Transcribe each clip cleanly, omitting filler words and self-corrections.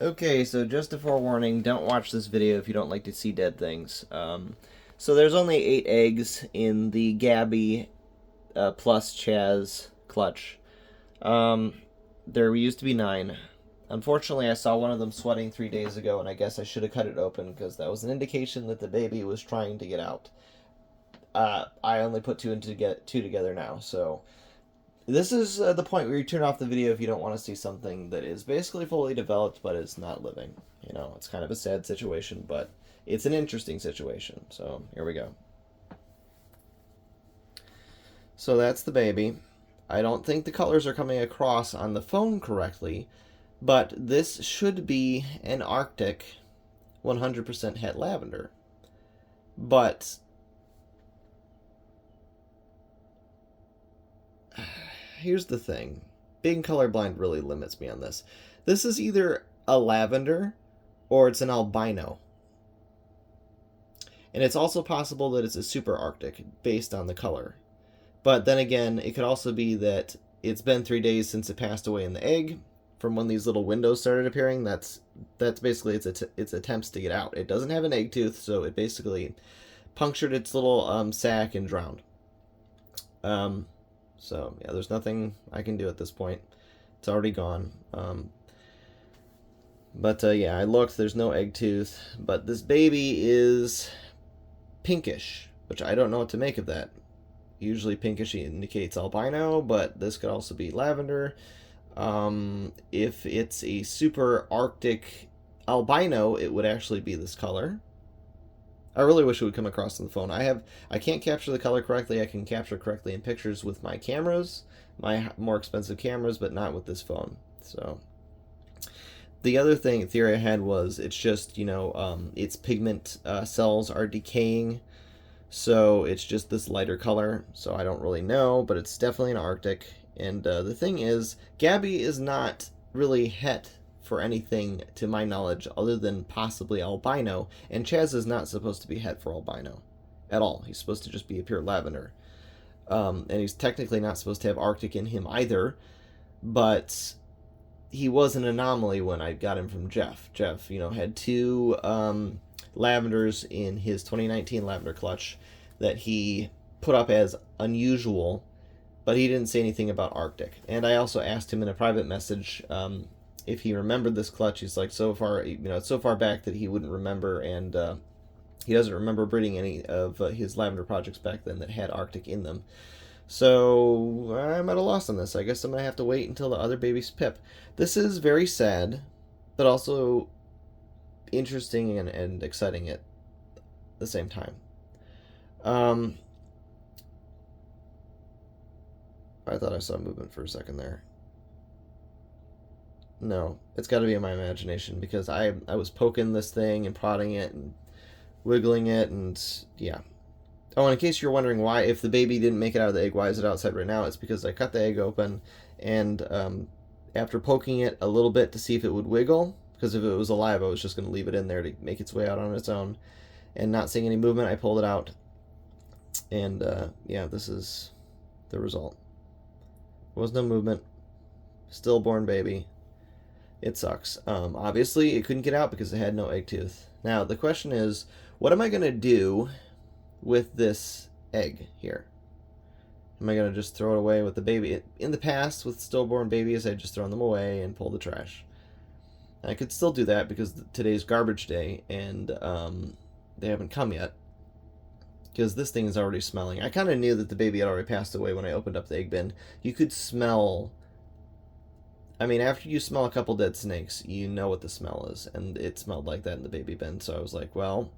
Okay, so just a forewarning, don't watch this video if you don't like to see dead things. So there's only 8 eggs in the Gabby plus Chaz clutch. Um, there used to be 9. Unfortunately, I saw one of them sweating 3 days ago, and I guess I should have cut it open because that was an indication that the baby was trying to get out. I only put two together now, so this is the point where you turn off the video if you don't want to see something that is basically fully developed but is not living. You know, it's kind of a sad situation, but it's an interesting situation. So here we go. So that's the baby. I don't think the colors are coming across on the phone correctly, but this should be an Arctic 100% het lavender. But here's the thing. Being colorblind really limits me on this. This is either a lavender or it's an albino. And it's also possible that it's a super arctic based on the color. But then again, it could also be that it's been 3 days since it passed away in the egg. From when these little windows started appearing, that's basically its attempts to get out. It doesn't have an egg tooth, so it basically punctured its little sac and drowned. So yeah, there's nothing I can do at this point. It's already gone. But yeah, I looked. There's no egg tooth, but this baby is pinkish, which I don't know what to make of that. Usually pinkish indicates albino, but this could also be lavender. If it's a super arctic albino, it would actually be this color. I really wish it would come across on the phone. I can't capture the color correctly. I can capture correctly in pictures with my cameras, my more expensive cameras, but not with this phone. So the other theory I had was it's just its pigment cells are decaying, so it's just this lighter color. So I don't really know, but it's definitely an Arctic. And the thing is, Gabby is not really het for anything to my knowledge other than possibly albino, and Chaz is not supposed to be het for albino at all. He's supposed to just be a pure lavender. And he's technically not supposed to have Arctic in him either, but he was an anomaly when I got him from Jeff. Jeff, had 2 lavenders in his 2019 lavender clutch that he put up as unusual, but he didn't say anything about Arctic. And I also asked him in a private message if he remembered this clutch. He's like, so far, it's so far back that he wouldn't remember, and he doesn't remember breeding any of his lavender projects back then that had Arctic in them. So I'm at a loss on this. I guess I'm gonna have to wait until the other baby's pip. This is very sad, but also interesting and exciting at the same time. I thought I saw movement for a second there. No, it's got to be in my imagination because I was poking this thing and prodding it and wiggling it, and yeah. Oh, and in case you're wondering why, if the baby didn't make it out of the egg, why is it outside right now? It's because I cut the egg open, and after poking it a little bit to see if it would wiggle, because if it was alive, I was just going to leave it in there to make its way out on its own, and not seeing any movement, I pulled it out, and yeah, this is the result. There was no movement. Stillborn baby. It sucks. Obviously, it couldn't get out because it had no egg tooth. Now, the question is, what am I going to do with this egg here? Am I going to just throw it away with the baby? In the past, with stillborn babies, I'd just throw them away and pull the trash. I could still do that because today's garbage day, and they haven't come yet. Because this thing is already smelling. I kind of knew that the baby had already passed away when I opened up the egg bin. You could smell... I mean, after you smell a couple dead snakes, you know what the smell is. And it smelled like that in the baby bin. So I was like, well,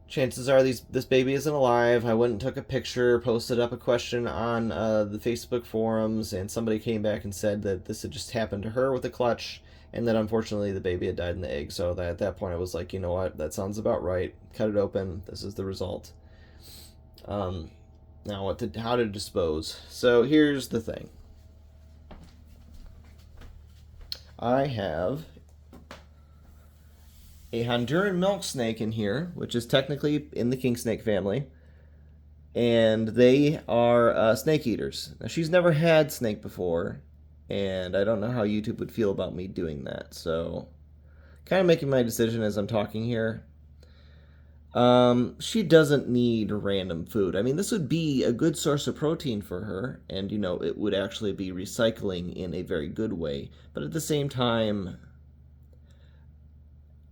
chances are this baby isn't alive. I went and took a picture, posted up a question on the Facebook forums, and somebody came back and said that this had just happened to her with a clutch, and that unfortunately the baby had died in the egg. So at that point I was like, you know what, that sounds about right. Cut it open. This is the result. Now how to dispose. So here's the thing. I have a Honduran milk snake in here, which is technically in the king snake family, and they are snake eaters. Now, she's never had snake before, and I don't know how YouTube would feel about me doing that. So, kind of making my decision as I'm talking here. She doesn't need random food. I mean, this would be a good source of protein for her, and it would actually be recycling in a very good way. But at the same time,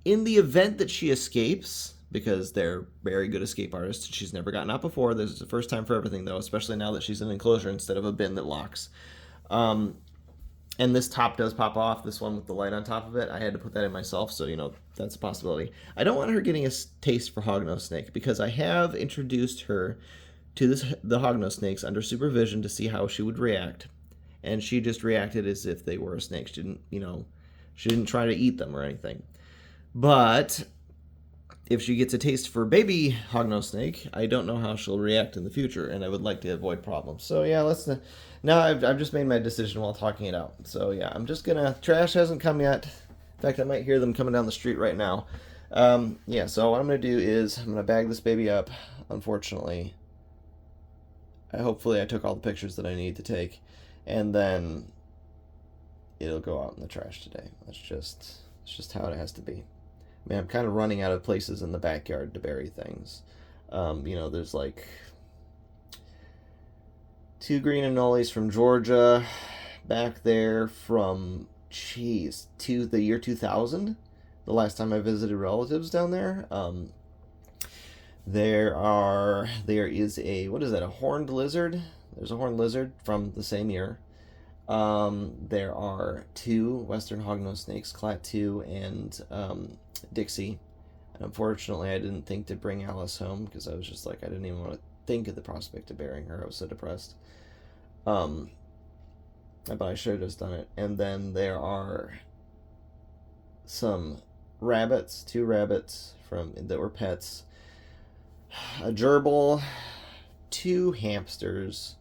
in the event that she escapes, because they're very good escape artists, she's never gotten out before. This is the first time for everything, though, especially now that she's in an enclosure instead of a bin that locks. Um, and this top does pop off, this one with the light on top of it. I had to put that in myself, so that's a possibility. I don't want her getting a taste for hognose snake, because I have introduced her to the hognose snakes under supervision to see how she would react, and she just reacted as if they were a snake. She didn't try to eat them or anything. But if she gets a taste for baby hognose snake, I don't know how she'll react in the future, and I would like to avoid problems. So yeah, now I've just made my decision while talking it out. So yeah, I'm just gonna. Trash hasn't come yet. In fact, I might hear them coming down the street right now. Yeah. So what I'm gonna do is I'm gonna bag this baby up. Unfortunately, hopefully I took all the pictures that I need to take, and then it'll go out in the trash today. It's just how it has to be. I mean, I'm kind of running out of places in the backyard to bury things. There's like 2 green anoles from Georgia back there from, the year 2000, the last time I visited relatives down there. There is a horned lizard. There's a horned lizard from the same year. There are 2 western hognose snakes, Clat 2 and Dixie. And unfortunately, I didn't think to bring Alice home because I was just like, I didn't even want to think of the prospect of burying her. I was so depressed. But I should have just done it. And then there are some rabbits, 2 rabbits that were pets, a gerbil, 2 hamsters.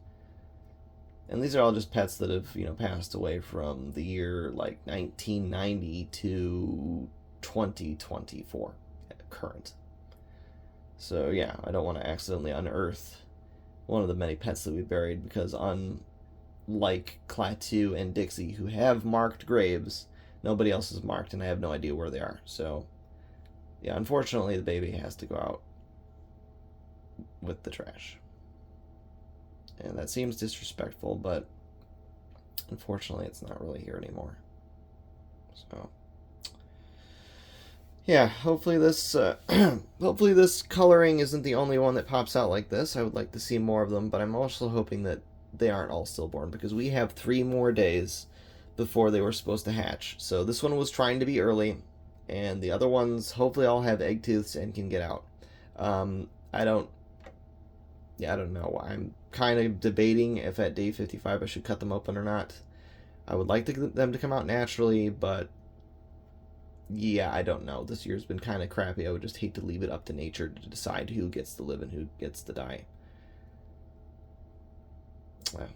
And these are all just pets that have, passed away from the year like 1990 to 2024 current. So yeah, I don't want to accidentally unearth one of the many pets that we buried, because unlike Klaatu and Dixie, who have marked graves, nobody else is marked, and I have no idea where they are. So yeah, unfortunately the baby has to go out with the trash. And that seems disrespectful, but unfortunately it's not really here anymore. So yeah, hopefully this hopefully this coloring isn't the only one that pops out like this. I would like to see more of them, but I'm also hoping that they aren't all stillborn, because we have 3 more days before they were supposed to hatch. So this one was trying to be early, and the other ones hopefully all have egg tooths and can get out. I don't know. I'm kind of debating if at day 55 I should cut them open or not. I would like them to come out naturally, but yeah, I don't know. This year's been kind of crappy. I would just hate to leave it up to nature to decide who gets to live and who gets to die.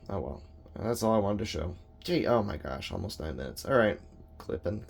Oh well. That's all I wanted to show. Gee, oh my gosh, almost 9 minutes. Alright, clipping.